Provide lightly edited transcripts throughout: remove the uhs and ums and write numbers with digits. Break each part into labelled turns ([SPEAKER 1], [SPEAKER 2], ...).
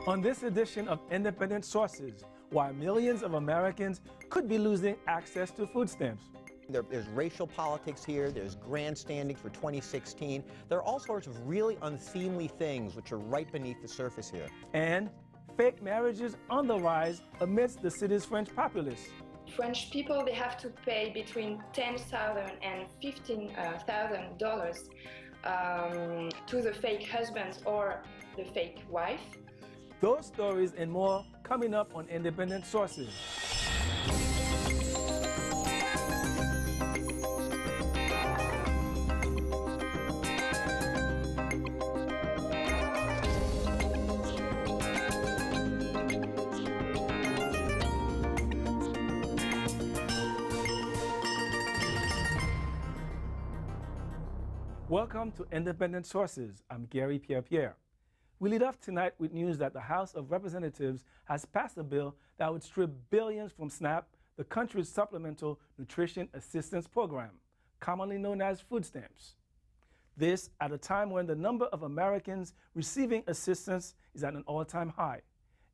[SPEAKER 1] On this edition of Independent Sources, why millions of Americans could be losing access to food stamps.
[SPEAKER 2] There's racial politics here, there's grandstanding for 2016. There are all sorts of really unseemly things which are right beneath the surface here.
[SPEAKER 1] And fake marriages on the rise amidst the city's French populace.
[SPEAKER 3] French people, they have to pay between $10,000 and $15,000 to the fake husband or the fake wife.
[SPEAKER 1] Those stories and more coming up on Independent Sources. Welcome to Independent Sources. I'm Gary Pierre-Pierre. We lead off tonight with news that the House of Representatives has passed a bill that would strip billions from SNAP, the country's Supplemental Nutrition Assistance Program, commonly known as food stamps. This at a time when the number of Americans receiving assistance is at an all-time high.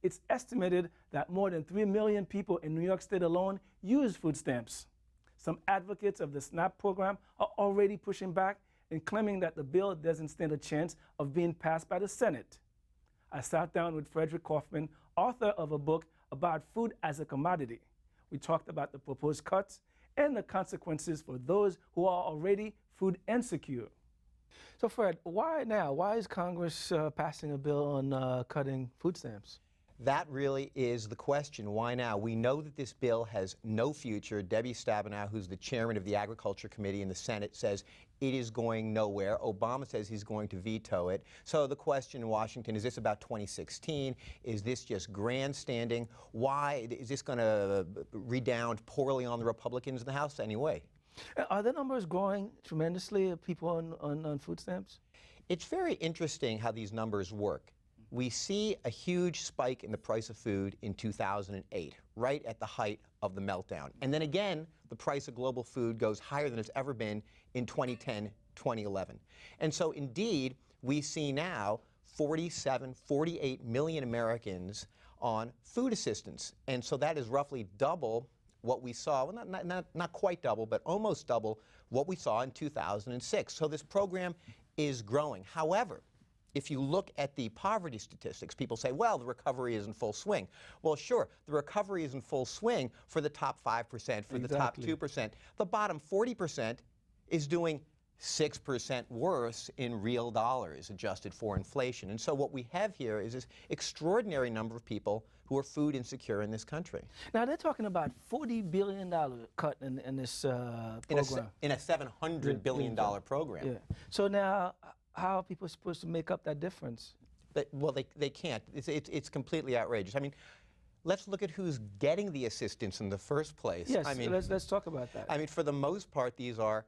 [SPEAKER 1] It's estimated that more than 3 million people in New York State alone use food stamps. Some advocates of the SNAP program are already pushing back and claiming that the bill doesn't stand a chance of being passed by the Senate. I sat down with Frederick Kaufman, author of a book about food as a commodity. We talked about the proposed cuts and the consequences for those who are already food insecure. So Fred, why now? Why is Congress passing a bill on cutting food stamps?
[SPEAKER 2] That really is the question. Why now? We know that this bill has no future. Debbie Stabenow, who's the chairman of the Agriculture Committee in the Senate, says it is going nowhere. Obama says he's going to veto it. So the question in Washington, is this about 2016? Is this just grandstanding? Why? Is this going to redound poorly on the Republicans in the House anyway?
[SPEAKER 1] Are the numbers growing tremendously of people on food stamps?
[SPEAKER 2] It's very interesting how these numbers work. We see a huge spike in the price of food in 2008, right at the height of the meltdown. And then again, the price of global food goes higher than it's ever been in 2010, 2011. And so indeed, we see now 48 million Americans on food assistance. And so that is roughly double what we saw, well, not quite double, but almost double what we saw in 2006. So this program is growing. However, if you look at the poverty statistics, people say, well, the recovery is in full swing. Well, sure, the recovery is in full swing for the top 5%, for the top 2%. The bottom 40% is doing 6% worse in real dollars, adjusted for inflation. And so what we have here is this extraordinary number of people who are food insecure in this country.
[SPEAKER 1] Now, they're talking about $40 billion cut in this program.
[SPEAKER 2] In a $700 billion program.
[SPEAKER 1] Yeah. So now, how are people supposed to make up that difference?
[SPEAKER 2] Well, they can't. It's completely outrageous. I mean, let's look at who's getting the assistance in the first place.
[SPEAKER 1] Yes,
[SPEAKER 2] I mean,
[SPEAKER 1] let's talk about that.
[SPEAKER 2] I mean, for the most part, these are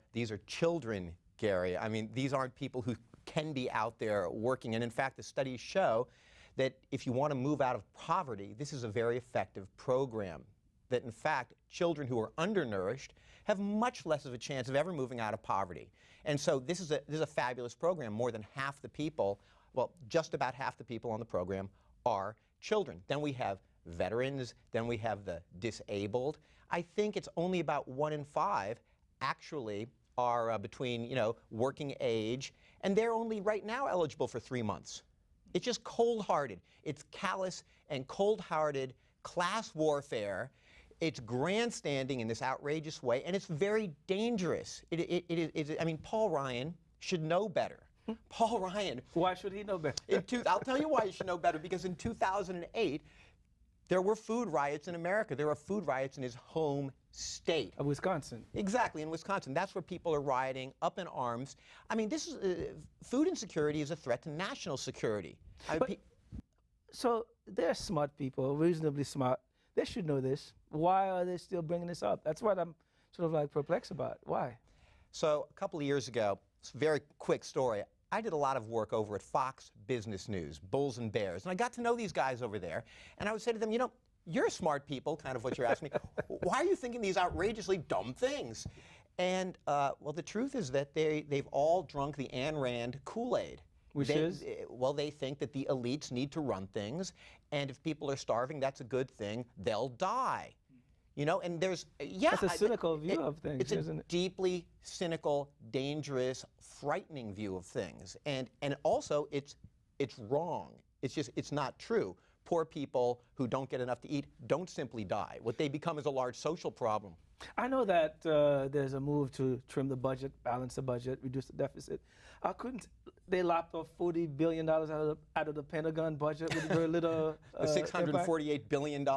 [SPEAKER 2] children, Gary. I mean, these aren't people who can be out there working. And in fact, the studies show that if you want to move out of poverty, this is a very effective program. That in fact, children who are undernourished have much less of a chance of ever moving out of poverty. And so this is a fabulous program. More than half the people, well, just about half the people on the program are children. Then we have veterans, then we have the disabled. I think it's only about 1 in 5 actually are between, working age, and they're only right now eligible for 3 months. It's just cold-hearted. It's callous and cold-hearted class warfare. It's grandstanding in this outrageous way, and it's very dangerous. I mean, Paul Ryan should know better. Paul Ryan.
[SPEAKER 1] Why should he know better?
[SPEAKER 2] I'll tell you why he should know better, because in 2008, there were food riots in America. There were food riots in his home state.
[SPEAKER 1] Of Wisconsin.
[SPEAKER 2] Exactly, in Wisconsin. That's where people are rioting, up in arms. I mean, this is, food insecurity is a threat to national security.
[SPEAKER 1] So they're smart people, reasonably smart. They should know this. Why are they still bringing this up? That's what I'm sort of like perplexed about. Why?
[SPEAKER 2] So a couple of years ago, it's a very quick story. I did a lot of work over at Fox Business News, Bulls and Bears, and I got to know these guys over there, and I would say to them, you're smart people, kind of what you're asking me. Why are you thinking these outrageously dumb things? And, well, the truth is that they've all drunk the Ayn Rand Kool-Aid.
[SPEAKER 1] Which is?
[SPEAKER 2] Well, they think that the elites need to run things, and if people are starving, that's a good thing. They'll die. You know, and there's,
[SPEAKER 1] That's a cynical view of things, isn't it?
[SPEAKER 2] It's a deeply cynical, dangerous, frightening view of things. And also, it's wrong. It's not true. Poor people who don't get enough to eat don't simply die. What they become is a large social problem.
[SPEAKER 1] I know that there's a move to trim the budget, balance the budget, reduce the deficit. Couldn't they lopped off $40 billion out of the Pentagon budget with very little
[SPEAKER 2] the $648 billion?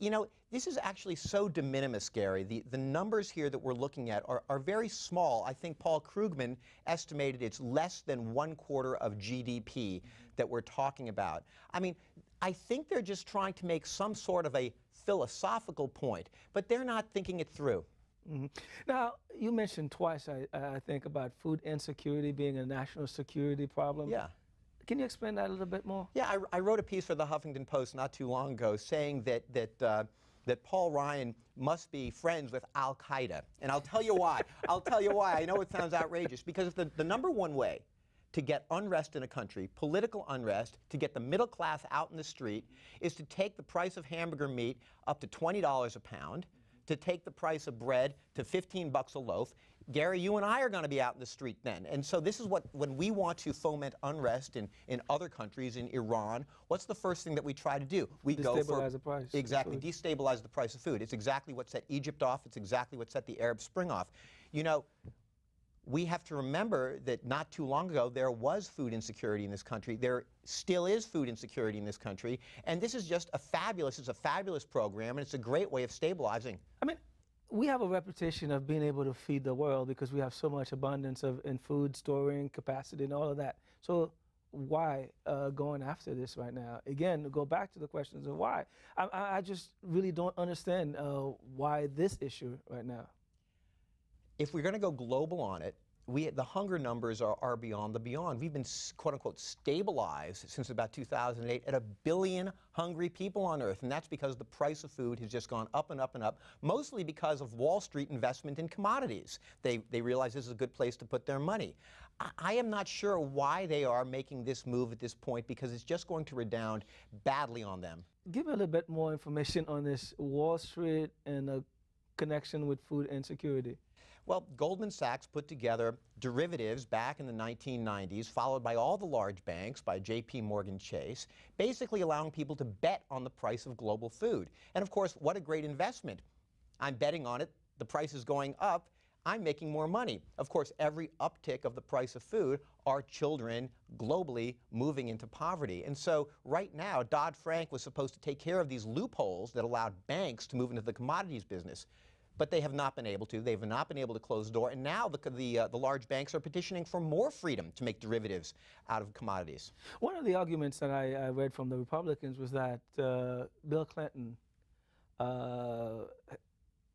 [SPEAKER 2] You know, this is actually so de minimis, Gary. The numbers here that we're looking at are very small. I think Paul Krugman estimated it's less than 1/4 of GDP that we're talking about. I mean, I think they're just trying to make some sort of a philosophical point, but they're not thinking it through.
[SPEAKER 1] Mm-hmm. Now, you mentioned twice, I think, about food insecurity being a national security problem.
[SPEAKER 2] Yeah.
[SPEAKER 1] Can you explain that a little bit more?
[SPEAKER 2] Yeah, I wrote a piece for the Huffington Post not too long ago saying that Paul Ryan must be friends with Al-Qaeda. And I'll tell you why. I'll tell you why. I know it sounds outrageous, because the number one way to get unrest in a country, political unrest, to get the middle class out in the street, is to take the price of hamburger meat up to $20 a pound, to take the price of bread to 15 bucks a loaf. Gary, you and I are going to be out in the street then. And so this is what, when we want to foment unrest in other countries, in Iran, what's the first thing that we try to do? We go for
[SPEAKER 1] destabilize the price.
[SPEAKER 2] Exactly, destabilize the price of food. It's exactly what set Egypt off. It's exactly what set the Arab Spring off. You know, we have to remember that not too long ago there was food insecurity in this country. There still is food insecurity in this country. And this is just it's a fabulous program, and it's a great way of stabilizing.
[SPEAKER 1] I mean, we have a reputation of being able to feed the world because we have so much abundance in food storing capacity and all of that. So why going after this right now? Again, to go back to the questions of why. I just really don't understand why this issue right now.
[SPEAKER 2] If we're going to go global on it, the hunger numbers are beyond the beyond. We've been, quote unquote, stabilized since about 2008 at 1 billion hungry people on Earth. And that's because the price of food has just gone up and up and up, mostly because of Wall Street investment in commodities. They realize this is a good place to put their money. I am not sure why they are making this move at this point, because it's just going to redound badly on them.
[SPEAKER 1] Give me a little bit more information on this Wall Street and the connection with food insecurity.
[SPEAKER 2] Well, Goldman Sachs put together derivatives back in the 1990s, followed by all the large banks, by J.P. Morgan Chase, basically allowing people to bet on the price of global food. And of course, what a great investment. I'm betting on it, the price is going up, I'm making more money. Of course, every uptick of the price of food are children globally moving into poverty. And so right now, Dodd-Frank was supposed to take care of these loopholes that allowed banks to move into the commodities business. But they have not been able to. They've not been able to close the door. And now the large banks are petitioning for more freedom to make derivatives out of commodities. One
[SPEAKER 1] of the arguments that I read from the Republicans was that Bill Clinton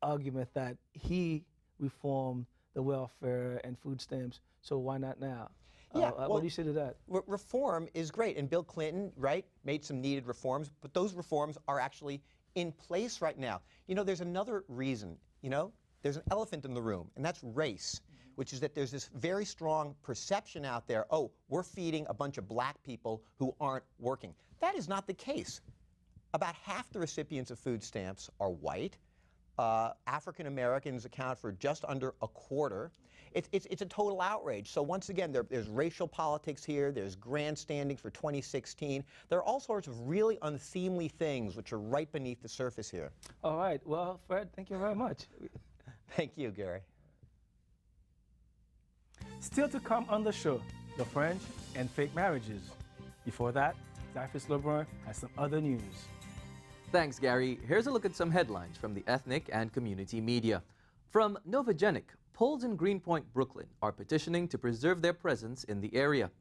[SPEAKER 1] argument that he reformed the welfare and food stamps, so why not now?
[SPEAKER 2] Yeah,
[SPEAKER 1] what do you say to that?
[SPEAKER 2] Reform is great, and Bill Clinton, right, made some needed reforms, but those reforms are actually in place right now. You know, there's another reason. You know, there's an elephant in the room, and that's race, which is that there's this very strong perception out there, oh, we're feeding a bunch of black people who aren't working. That is not the case. About half the recipients of food stamps are white. African Americans account for just under 1/4. It's a total outrage. So once again, there's racial politics here, there's grandstanding for 2016. There are all sorts of really unseemly things which are right beneath the surface here.
[SPEAKER 1] All right. Well, Fred, thank you very much.
[SPEAKER 2] Thank you, Gary.
[SPEAKER 1] Still to come on the show, the French and fake marriages. Before that, Zafis Lebrun has some other news.
[SPEAKER 4] Thanks, Gary. Here's a look at some headlines from the ethnic and community media. From Novogenic, Poles in Greenpoint, Brooklyn are petitioning to preserve their presence in the area.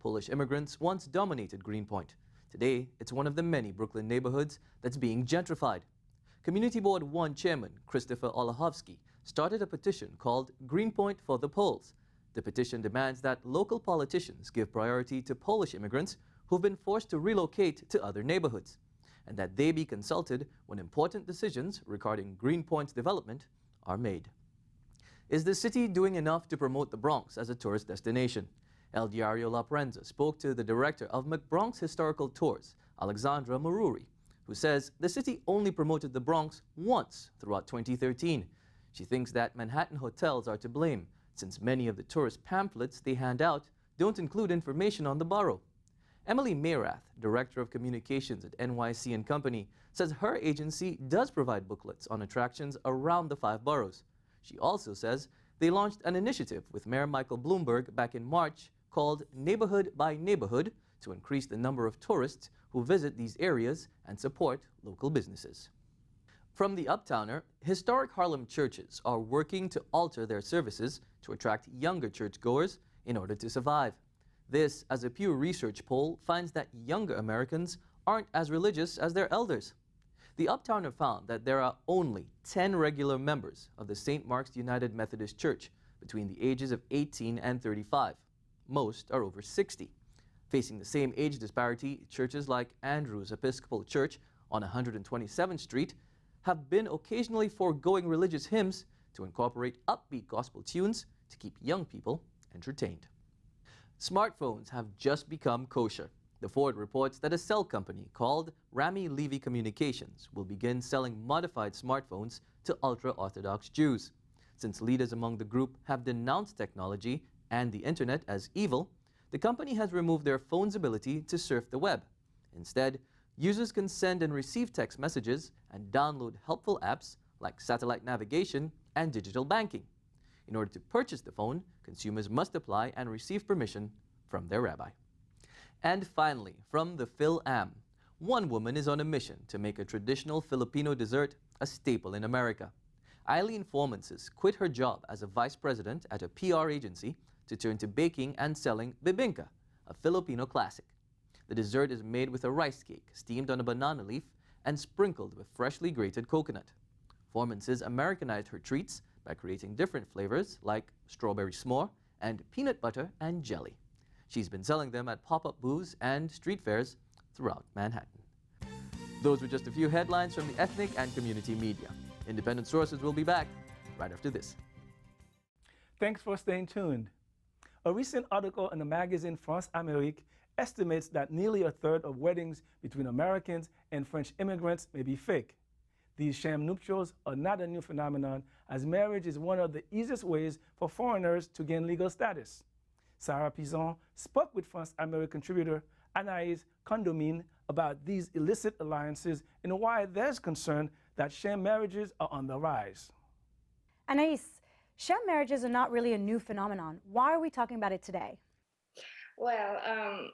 [SPEAKER 4] Polish immigrants once dominated Greenpoint. Today, it's one of the many Brooklyn neighborhoods that's being gentrified. Community Board 1 Chairman Christopher Olachowski started a petition called Greenpoint for the Poles. The petition demands that local politicians give priority to Polish immigrants who've been forced to relocate to other neighborhoods, and that they be consulted when important decisions regarding Greenpoint's development are made. Is the city doing enough to promote the Bronx as a tourist destination? El Diario La Prensa spoke to the director of McBronx Historical Tours, Alexandra Maruri, who says the city only promoted the Bronx once throughout 2013. She thinks that Manhattan hotels are to blame, since many of the tourist pamphlets they hand out don't include information on the borough. Emily Mayrath, Director of Communications at NYC and Company, says her agency does provide booklets on attractions around the 5 boroughs. She also says they launched an initiative with Mayor Michael Bloomberg back in March called Neighborhood by Neighborhood to increase the number of tourists who visit these areas and support local businesses. From the Uptowner, historic Harlem churches are working to alter their services to attract younger churchgoers in order to survive. This, as a Pew Research poll finds that younger Americans aren't as religious as their elders. The Uptowner found that there are only 10 regular members of the St. Mark's United Methodist Church between the ages of 18 and 35. Most are over 60. Facing the same age disparity, churches like Andrew's Episcopal Church on 127th Street have been occasionally foregoing religious hymns to incorporate upbeat gospel tunes to keep young people entertained. Smartphones have just become kosher. The Ford reports that a cell company called Rami Levy Communications will begin selling modified smartphones to ultra-Orthodox Jews. Since leaders among the group have denounced technology and the internet as evil, the company has removed their phone's ability to surf the web. Instead, users can send and receive text messages and download helpful apps like satellite navigation and digital banking. In order to purchase the phone, consumers must apply and receive permission from their rabbi. And finally, from the Phil-Am, one woman is on a mission to make a traditional Filipino dessert a staple in America. Eileen Formances quit her job as a vice president at a PR agency to turn to baking and selling bibingka, a Filipino classic. The dessert is made with a rice cake steamed on a banana leaf and sprinkled with freshly grated coconut. Formances Americanized her treats by creating different flavors like strawberry s'more and peanut butter and jelly. She's been selling them at pop-up booths and street fairs throughout Manhattan. Those were just a few headlines from the ethnic and community media. Independent sources will be back right after this.
[SPEAKER 1] Thanks for staying tuned. A recent article in the magazine France Amérique estimates that nearly a third of weddings between Americans and French immigrants may be fake. These sham nuptials are not a new phenomenon, as marriage is one of the easiest ways for foreigners to gain legal status. Sarah Pizon spoke with France Amérique contributor Anaïs Condomine about these illicit alliances and why there's concern that sham marriages are on the rise.
[SPEAKER 5] Anaïs, sham marriages are not really a new phenomenon. Why are we talking about it today?
[SPEAKER 3] Well,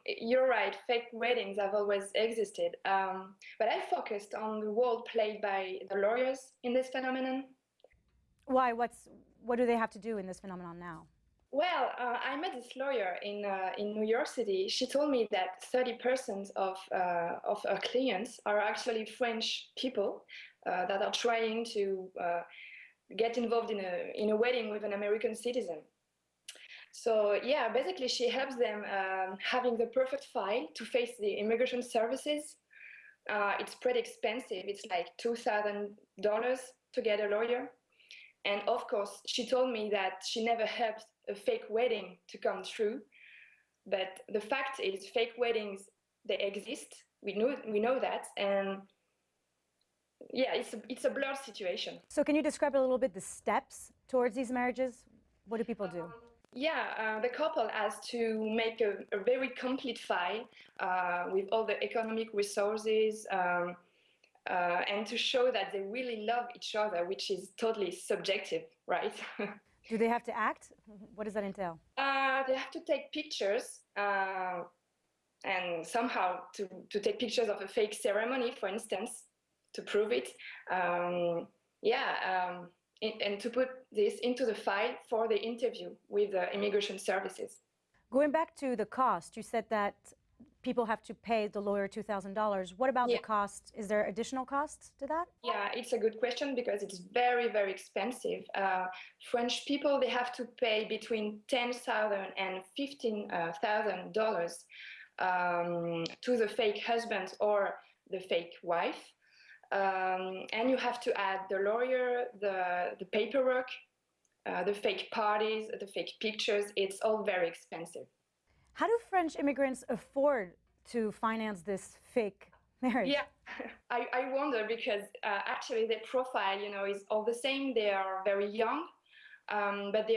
[SPEAKER 3] you're right, fake weddings have always existed, but I focused on the role played by the lawyers in this phenomenon.
[SPEAKER 5] Why? What do they have to do in this phenomenon now?
[SPEAKER 3] Well, I met this lawyer in New York City. She told me that 30% of her clients are actually French people that are trying to get involved in a wedding with an American citizen. So yeah, basically she helps them having the perfect file to face the immigration services. It's pretty expensive. It's like $2,000 to get a lawyer. And of course, she told me that she never helped a fake wedding to come true. But the fact is, fake weddings, they exist. We know that. And yeah, it's a blurred situation.
[SPEAKER 5] So can you describe a little bit the steps towards these marriages? What do people do?
[SPEAKER 3] The couple has to make a very complete file with all the economic resources and to show that they really love each other, which is totally subjective, right?
[SPEAKER 5] Do they have to act? What does that entail?
[SPEAKER 3] They have to take pictures and somehow to take pictures of a fake ceremony, for instance, to prove it. And to put this into the file for the interview with the immigration services.
[SPEAKER 5] Going back to the cost, you said that people have to pay the lawyer $2,000. What about the cost? Is there additional costs to that?
[SPEAKER 3] Yeah, it's a good question because it's very, very expensive. French people, they have to pay between $10,000 and $15,000 to the fake husband or the fake wife. And you have to add the lawyer, the paperwork, the fake parties, the fake pictures. It's all very expensive.
[SPEAKER 5] How do French immigrants afford to finance this fake marriage?
[SPEAKER 3] Yeah, I wonder because actually their profile, is all the same. They are very young, but they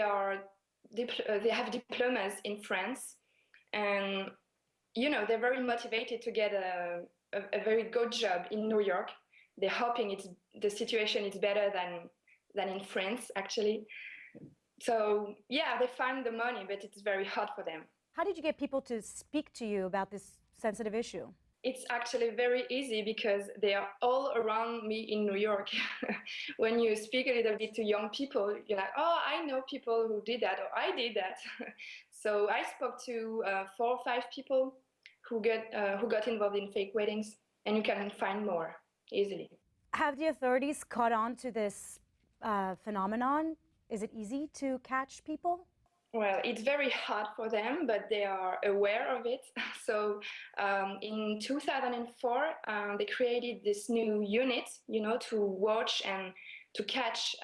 [SPEAKER 3] have diplomas in France, and they're very motivated to get a very good job in New York. They're hoping the situation is better than in France, actually. So yeah, they find the money, but it's very hard for them.
[SPEAKER 5] How did you get people to speak to you about this sensitive issue?
[SPEAKER 3] It's actually very easy because they are all around me in New York. When you speak a little bit to young people, you're like, oh, I know people who did that, or I did that. So I spoke to 4 or 5 people who got involved in fake weddings, and you can find more easily.
[SPEAKER 5] Have the authorities caught on to this phenomenon? Is it easy to catch people?
[SPEAKER 3] Well, it's very hard for them, but they are aware of it. So in 2004, they created this new unit, to watch and to catch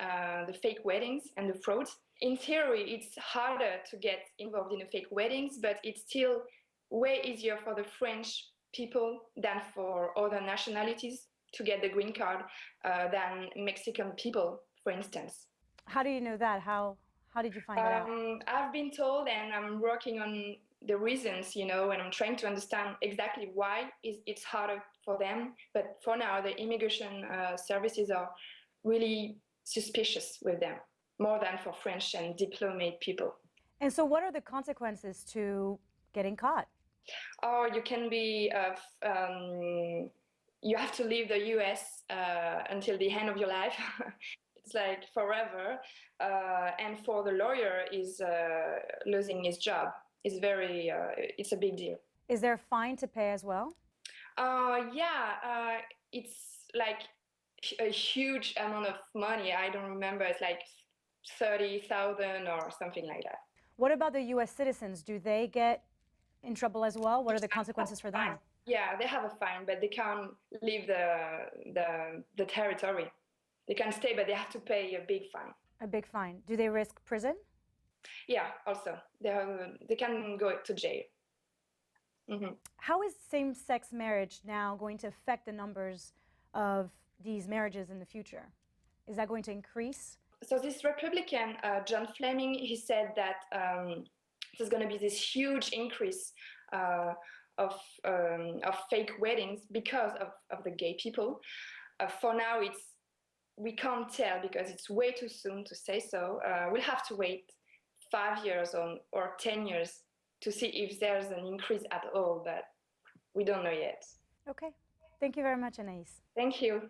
[SPEAKER 3] the fake weddings and the frauds. In theory, it's harder to get involved in the fake weddings, but it's still way easier for the French people than for other nationalities to get the green card than Mexican people, for instance.
[SPEAKER 5] How do you know that? How did you find that out?
[SPEAKER 3] I've been told, and I'm working on the reasons, and I'm trying to understand exactly why it's harder for them. But for now, the immigration services are really suspicious with them, more than for French and diplomatic people.
[SPEAKER 5] And so what are the consequences to getting caught?
[SPEAKER 3] Or you can be, you have to leave the US until the end of your life. It's like forever. And for the lawyer, is losing his job. It's a big deal.
[SPEAKER 5] Is there a fine to pay as well?
[SPEAKER 3] Yeah, it's like a huge amount of money. I don't remember. It's like 30,000 or something like that.
[SPEAKER 5] What about the US citizens? Do they get in trouble as well? What are the consequences for them?
[SPEAKER 3] Yeah, they have a fine, but they can't leave the territory. They can stay, but they have to pay a big fine.
[SPEAKER 5] A big fine. Do they risk prison?
[SPEAKER 3] Yeah, also. They can go to jail. Mm-hmm.
[SPEAKER 5] How is same-sex marriage now going to affect the numbers of these marriages in the future? Is that going to increase?
[SPEAKER 3] So this Republican, John Fleming, he said that there's going to be this huge increase of fake weddings because of the gay people. For now, we can't tell because it's way too soon to say so. We'll have to wait 5 years or 10 years to see if there's an increase at all, but we don't know yet.
[SPEAKER 5] Okay. Thank you very much, Anaïs.
[SPEAKER 3] Thank you.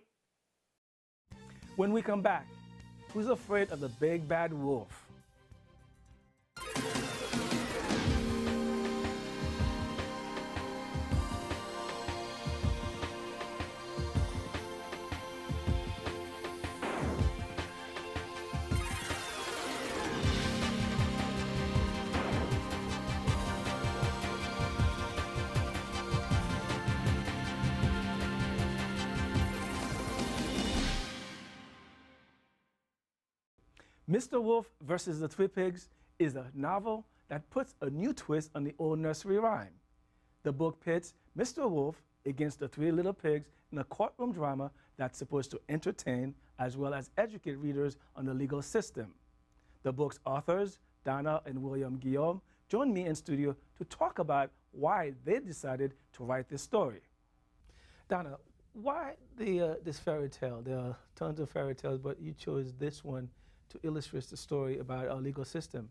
[SPEAKER 1] When we come back, who's afraid of the big bad wolf? Mr. Wolf versus the Three Pigs is a novel that puts a new twist on the old nursery rhyme. The book pits Mr. Wolf against the three little pigs in a courtroom drama that's supposed to entertain as well as educate readers on the legal system. The book's authors, Donna and William Guillaume, joined me in studio to talk about why they decided to write this story. Donna, why this fairy tale? There are tons of fairy tales, but you chose this one to illustrate the story about our legal system.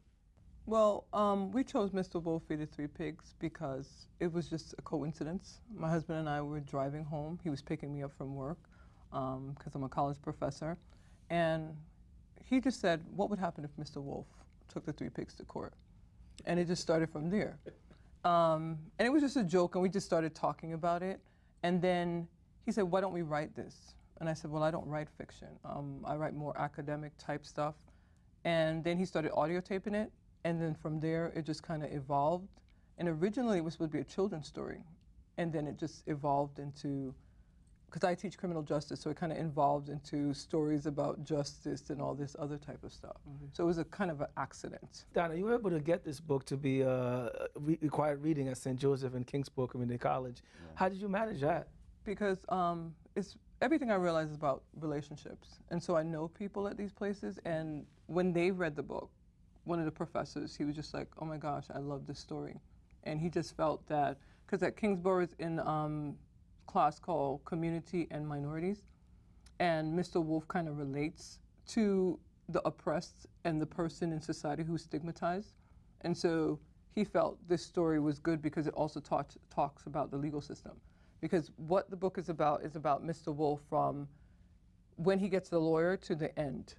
[SPEAKER 6] Well, we chose Mr. Wolf v. the Three Pigs because it was just a coincidence. My husband and I were driving home. He was picking me up from work because I'm a college professor. And he just said, what would happen if Mr. Wolf took the Three Pigs to court? And it just started from there. And it was just a joke, and we just started talking about it. And then he said, why don't we write this? And I said, well, I don't write fiction. I write more academic type stuff. And then he started audio taping it. And then from there, it just kind of evolved. And originally, it was supposed to be a children's story. And then it just evolved into because I teach criminal justice, so it kind of involved into stories about justice and all this other type of stuff. So it was a kind of an accident.
[SPEAKER 1] Donna, you were able to get this book to be required reading at St. Joseph and Kingsport Community College. Yeah. How did you manage that?
[SPEAKER 6] Because it's everything I realize is about relationships. And so I know people at these places, and when they read the book, one of the professors, he was just like, oh my gosh, I love this story. And he just felt that, because at Kingsborough is in class called Community and Minorities, and Mr. Wolf kind of relates to the oppressed and the person in society who's stigmatized. And so he felt this story was good because it also talks about the legal system. Because what the book is about Mr. Wolf from when he gets the lawyer to the end,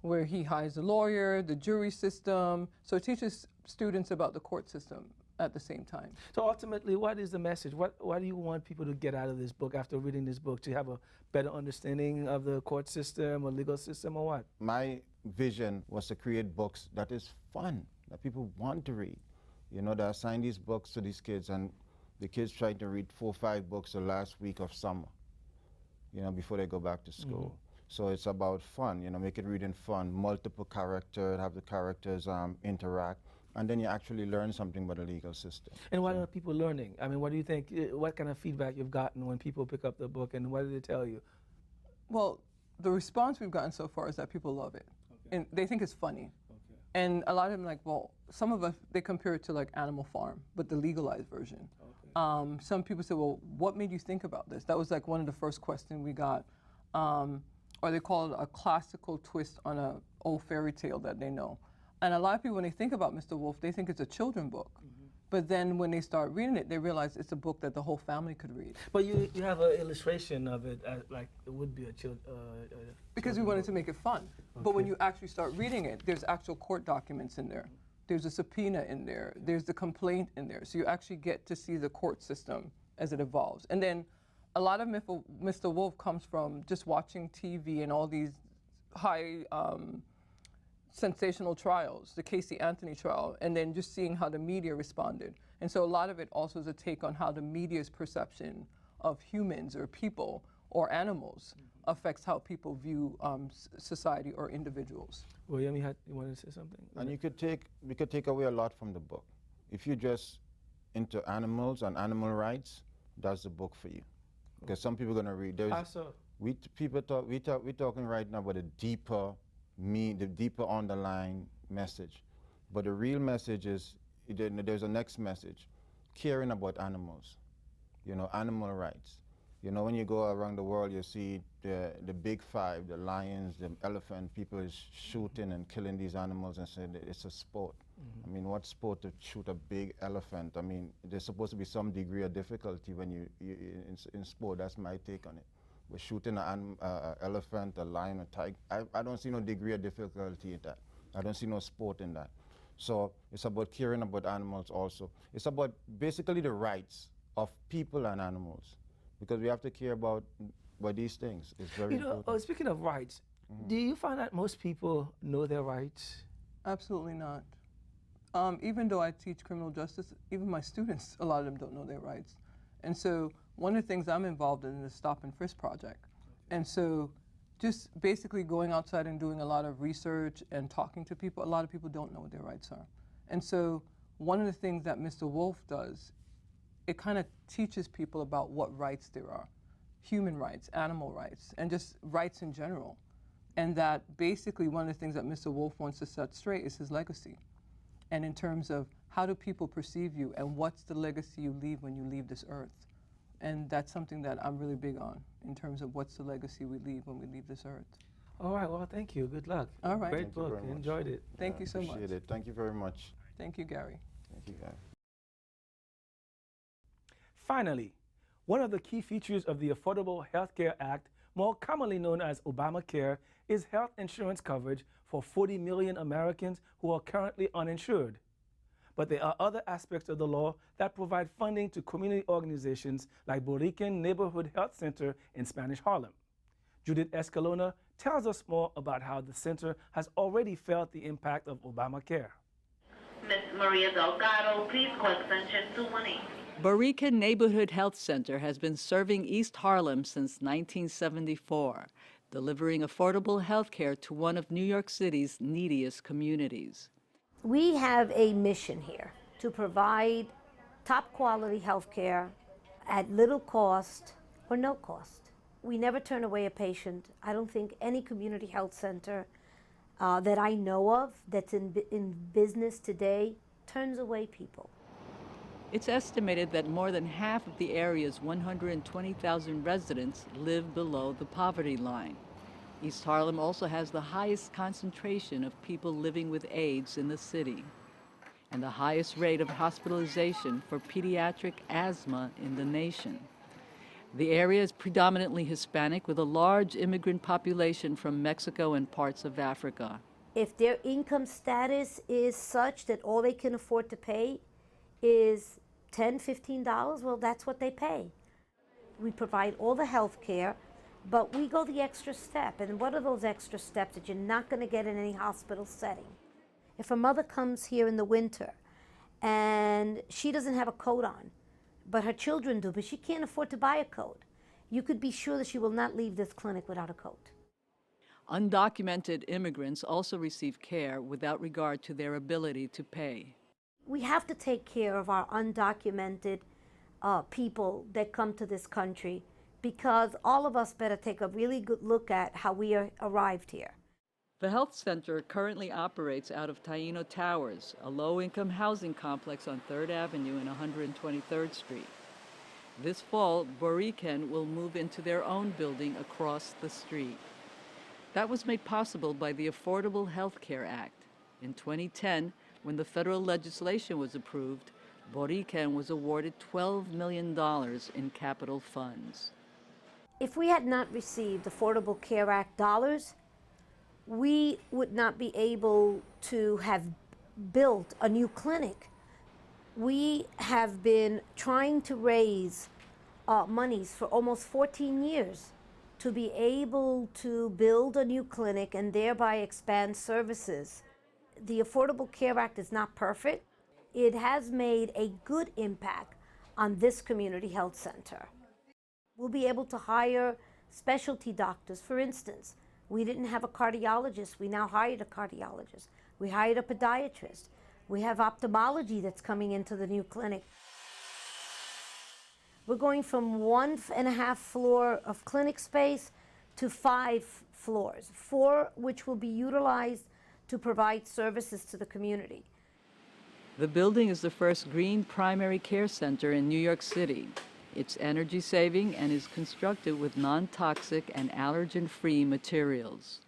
[SPEAKER 6] where he hires a lawyer, the jury system. So it teaches students about the court system at the same time.
[SPEAKER 1] So ultimately, what is the message? What do you want people to get out of this book after reading this book, to have a better understanding of the court system or legal system, or what?
[SPEAKER 7] My vision was to create books that is fun, that people want to read. You know, they assign these books to these kids, and the kids try to read 4 or 5 books the last week of summer, you know, before they go back to school. So it's about fun, you know, make it reading fun, multiple characters, have the characters interact, and then you actually learn something about the legal system.
[SPEAKER 1] And what are people learning? I mean, what do you think, what kind of feedback you've gotten when people pick up the book, and what did they tell you?
[SPEAKER 6] Well, the response we've gotten so far is that people love it. And they think it's funny. And a lot of them like, well, some of us, they compare it to like Animal Farm, but the legalized version. Some people say, well, what made you think about this? That was like one of the first questions we got. Or they call it a classical twist on an old fairy tale that they know. And a lot of people, when they think about Mr. Wolf, they think it's a children's book. But then when they start reading it, they realize it's a book that the whole family could read.
[SPEAKER 1] But you have an illustration of it like it would be a
[SPEAKER 6] because we wanted to make it fun. But when you actually start reading it, there's actual court documents in there. There's a subpoena in there. There's the complaint in there. So you actually get to see the court system as it evolves. And then a lot of Mr. Wolf comes from just watching TV and all these high sensational trials, the Casey Anthony trial, and then just seeing how the media responded. And so a lot of it also is a take on how the media's perception of humans or people or animals affects how people view society or individuals.
[SPEAKER 1] William, you wanted to say something?
[SPEAKER 7] And we could take away a lot from the book. If you're just into animals and animal rights, that's the book for you. Because some people are going to read. We're talking right now about the deeper underlying message. But the real message is, there's a next message, caring about animals, you know, animal rights. You know, when you go around the world, you see the big 5, the lions, the elephant, people is shooting and killing these animals and saying that it's a sport. I mean, what sport to shoot a big elephant? I mean, there's supposed to be some degree of difficulty when you in sport. That's my take on it. We're shooting an elephant, a lion, a tiger. I don't see no degree of difficulty in that. I don't see no sport in that. So it's about caring about animals also. It's about basically the rights of people and animals, because we have to care about these things. It's very important.
[SPEAKER 1] Speaking of rights, do you find that most people know their rights?
[SPEAKER 6] Absolutely not. Even though I teach criminal justice, even my students, a lot of them don't know their rights. And so one of the things I'm involved in is the Stop and Frisk Project. And so just basically going outside and doing a lot of research and talking to people, a lot of people don't know what their rights are. And so one of the things that Mr. Wolf does, it kind of teaches people about what rights there are. Human rights, animal rights, and just rights in general. And that basically one of the things that Mr. Wolf wants to set straight is his legacy. And in terms of how do people perceive you and what's the legacy you leave when you leave this earth. And that's something that I'm really big on in terms of what's the legacy we leave when we leave this earth.
[SPEAKER 1] All right, well, thank you. Good luck.
[SPEAKER 6] All right.
[SPEAKER 1] Great book. Enjoyed it.
[SPEAKER 6] Thank you so much.
[SPEAKER 7] Appreciate it. Thank you very much.
[SPEAKER 6] Thank you, Gary.
[SPEAKER 7] Thank you, Gary.
[SPEAKER 1] Finally, one of the key features of the Affordable Health Care Act, more commonly known as Obamacare, is health insurance coverage for 40 million Americans who are currently uninsured. But there are other aspects of the law that provide funding to community organizations like Borican Neighborhood Health Center in Spanish Harlem. Judith Escalona tells us more about how the center has already felt the impact of Obamacare.
[SPEAKER 8] Ms. Maria Delgado, please call extension 218. Borican Neighborhood Health Center has been serving East Harlem since 1974, delivering affordable health care to one of New York City's neediest communities.
[SPEAKER 9] We have a mission here to provide top quality health care at little cost or no cost. We never turn away a patient. I don't think any community health center that I know of that's in business today turns away people.
[SPEAKER 8] It's estimated that more than half of the area's 120,000 residents live below the poverty line. East Harlem also has the highest concentration of people living with AIDS in the city, and the highest rate of hospitalization for pediatric asthma in the nation. The area is predominantly Hispanic, with a large immigrant population from Mexico and parts of Africa.
[SPEAKER 9] If their income status is such that all they can afford to pay is $10, $15, well, that's what they pay. We provide all the health care, but we go the extra step. And what are those extra steps that you're not going to get in any hospital setting? If a mother comes here in the winter and she doesn't have a coat on, but her children do, but she can't afford to buy a coat, you could be sure that she will not leave this clinic without a coat.
[SPEAKER 8] Undocumented immigrants also receive care without regard to their ability to pay.
[SPEAKER 9] We have to take care of our undocumented people that come to this country, because all of us better take a really good look at how we arrived here.
[SPEAKER 8] The health center currently operates out of Taino Towers, a low-income housing complex on 3rd Avenue and 123rd Street. This fall, Borican will move into their own building across the street. That was made possible by the Affordable Health Care Act. In 2010, when the federal legislation was approved, Borican was awarded $12 million in capital funds.
[SPEAKER 9] If we had not received Affordable Care Act dollars, we would not be able to have built a new clinic. We have been trying to raise monies for almost 14 years to be able to build a new clinic and thereby expand services. The Affordable Care Act is not perfect. It has made a good impact on this community health center. We'll be able to hire specialty doctors. For instance, we didn't have a cardiologist. We now hired a cardiologist. We hired a podiatrist. We have ophthalmology that's coming into the new clinic. We're going from 1.5 floor of clinic space to 5 floors, 4 which will be utilized to provide services to the community.
[SPEAKER 8] The building is the first green primary care center in New York City. It's energy saving and is constructed with non-toxic and allergen-free materials.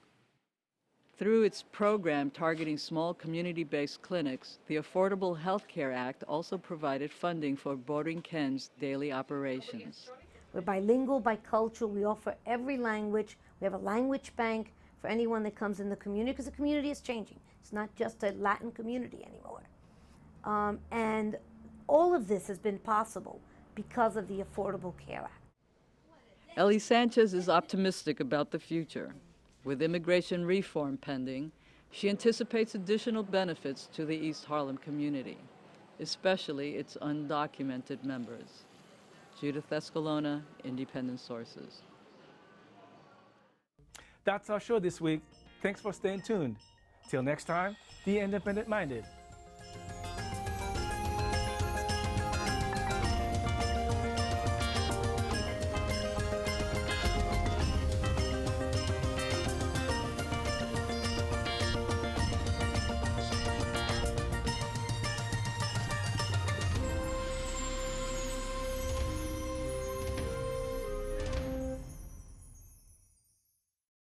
[SPEAKER 8] Through its program targeting small community-based clinics, the Affordable Health Care Act also provided funding for Borican's daily operations.
[SPEAKER 9] We're bilingual, bicultural. We offer every language. We have a language bank for anyone that comes in the community, because the community is changing. It's not just a Latin community anymore. And all of this has been possible because of the Affordable Care Act.
[SPEAKER 8] Ellie Sanchez is optimistic about the future. With immigration reform pending, she anticipates additional benefits to the East Harlem community, especially its undocumented members. Judith Escalona, Independent Sources.
[SPEAKER 1] That's our show this week. Thanks for staying tuned. Till next time, be independent-minded.